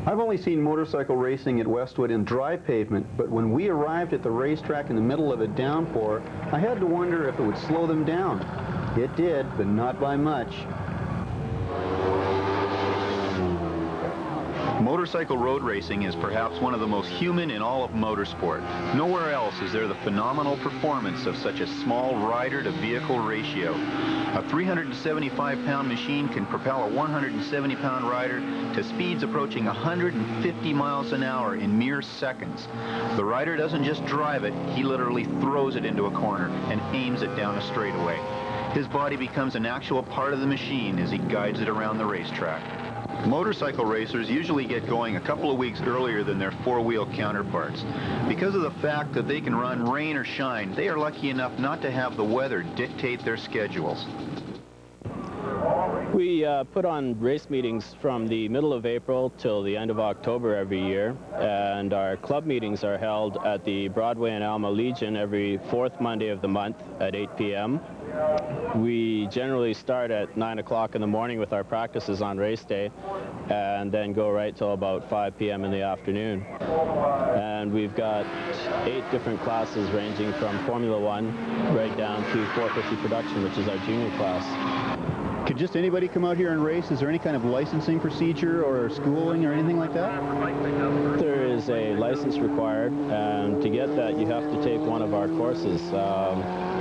I've only seen motorcycle racing at Westwood in dry pavement, but when we arrived at the racetrack in the middle of a downpour, I had to wonder if it would slow them down. It did, but not by much. Motorcycle road racing is perhaps one of the most human in all of motorsport. Nowhere else is there the phenomenal performance of such a small rider-to-vehicle ratio. A 375-pound machine can propel a 170-pound rider to speeds approaching 150 miles an hour in mere seconds. The rider doesn't just drive it, he literally throws it into a corner and aims it down a straightaway. His body becomes an actual part of the machine as he guides it around the racetrack. Motorcycle racers usually get going a couple of weeks earlier than their four-wheel counterparts. Because of the fact that they can run rain or shine, they are lucky enough not to have the weather dictate their schedules. We put on race meetings from the middle of April till the end of October every year, and our club meetings are held at the Broadway and Alma Legion every fourth Monday of the month at 8 p.m. We generally start at 9 o'clock in the morning with our practices on race day, and then go right till about 5 p.m. in the afternoon. And we've got 8 different classes ranging from Formula One right down to 450 production, which is our junior class. Could just anybody come out here and race? Is there any kind of licensing procedure or schooling or anything like that? There is a license required, and to get that you have to take one of our courses.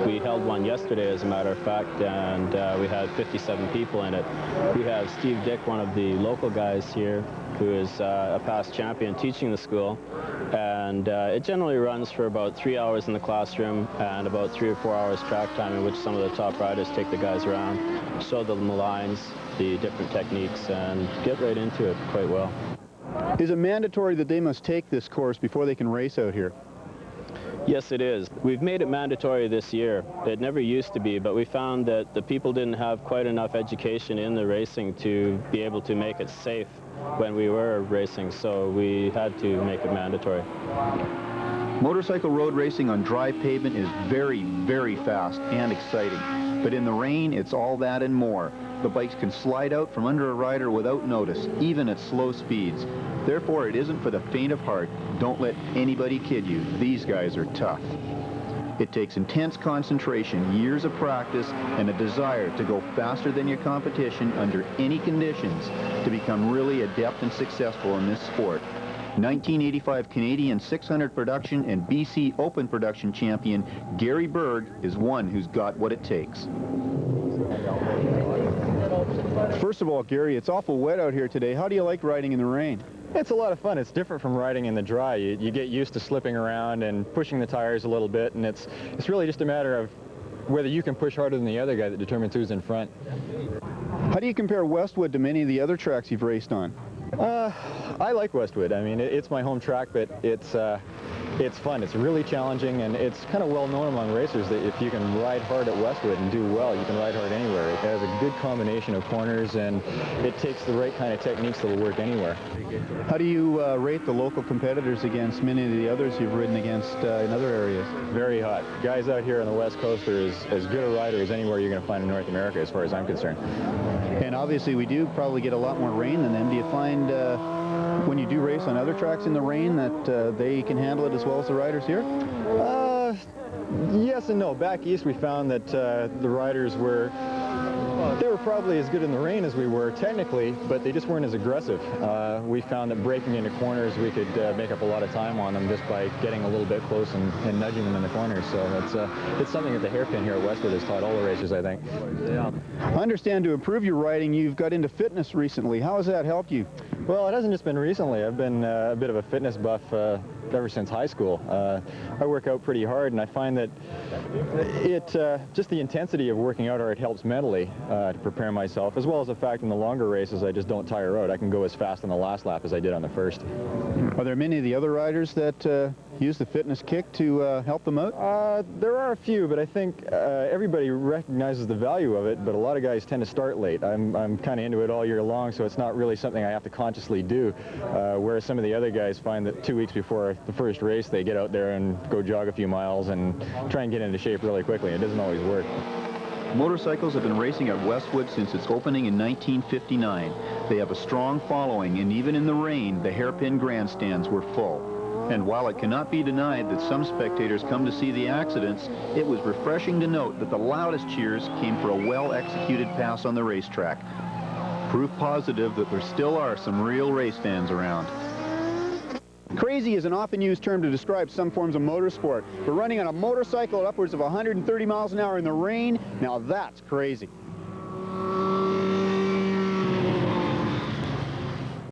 We held one yesterday, as a matter of fact, and we had 57 people in it. We have Steve Dick, one of the local guys here, who is a past champion teaching the school, and it generally runs for about 3 hours in the classroom and about 3 or 4 hours track time, in which some of the top riders take the guys around, show them the lines, the different techniques, and get right into it quite well. Is it mandatory that they must take this course before they can race out here? Yes, it is. We've made it mandatory this year. It never used to be, but we found that the people didn't have quite enough education in the racing to be able to make it safe when we were racing, so we had to make it mandatory. Motorcycle road racing on dry pavement is very, very fast and exciting. But in the rain, it's all that and more. The bikes can slide out from under a rider without notice, even at slow speeds. Therefore, it isn't for the faint of heart. Don't let anybody kid you. These guys are tough. It takes intense concentration, years of practice, and a desire to go faster than your competition under any conditions to become really adept and successful in this sport. 1985 Canadian 600 production and BC Open production champion Gary Berg is one who's got what it takes. First of all, Gary, it's awful wet out here today. How do you like riding in the rain? It's a lot of fun. It's different from riding in the dry. You get used to slipping around and pushing the tires a little bit, and it's really just a matter of whether you can push harder than the other guy that determines who's in front. How do you compare Westwood to many of the other tracks you've raced on? I like Westwood. I mean, it's my home track, but it's fun. It's really challenging, and it's kind of well known among racers that if you can ride hard at Westwood and do well, you can ride hard anywhere. It has a good combination of corners, and it takes the right kind of techniques that will work anywhere. How do you rate the local competitors against many of the others you've ridden against in other areas? Very hot. Guys out here on the West Coast are as good a rider as anywhere you're going to find in North America, as far as I'm concerned. And obviously we do probably get a lot more rain than them. Do you find when you do race on other tracks in the rain that they can handle it as well as the riders here? Yes and no. Back east we found that the riders were probably as good in the rain as we were technically, but they just weren't as aggressive. We found that breaking into corners, we could make up a lot of time on them just by getting a little bit close and nudging them in the corners. So it's something that the hairpin here at Westwood has taught all the racers, I think. Yeah. I understand to improve your riding, you've got into fitness recently. How has that helped you? Well, it hasn't just been recently. I've been a bit of a fitness buff ever since high school. I work out pretty hard, and I find that just the intensity of working out, or it helps mentally to prepare myself, as well as the fact in the longer races I just don't tire out. I can go as fast on the last lap as I did on the first. Are there many of the other riders that use the fitness kick to help them out? There are a few, but I think everybody recognizes the value of it, but a lot of guys tend to start late. I'm kind of into it all year long, so it's not really something I have to consciously do, whereas some of the other guys find that 2 weeks before the first race they get out there and go jog a few miles and try and get into shape really quickly. It doesn't always work. Motorcycles have been racing at Westwood since its opening in 1959. They have a strong following, and even in the rain, the hairpin grandstands were full. And while it cannot be denied that some spectators come to see the accidents, it was refreshing to note that the loudest cheers came for a well-executed pass on the racetrack. Proof positive that there still are some real race fans around. Crazy is an often used term to describe some forms of motorsport, but running on a motorcycle at upwards of 130 miles an hour in the rain, now that's crazy.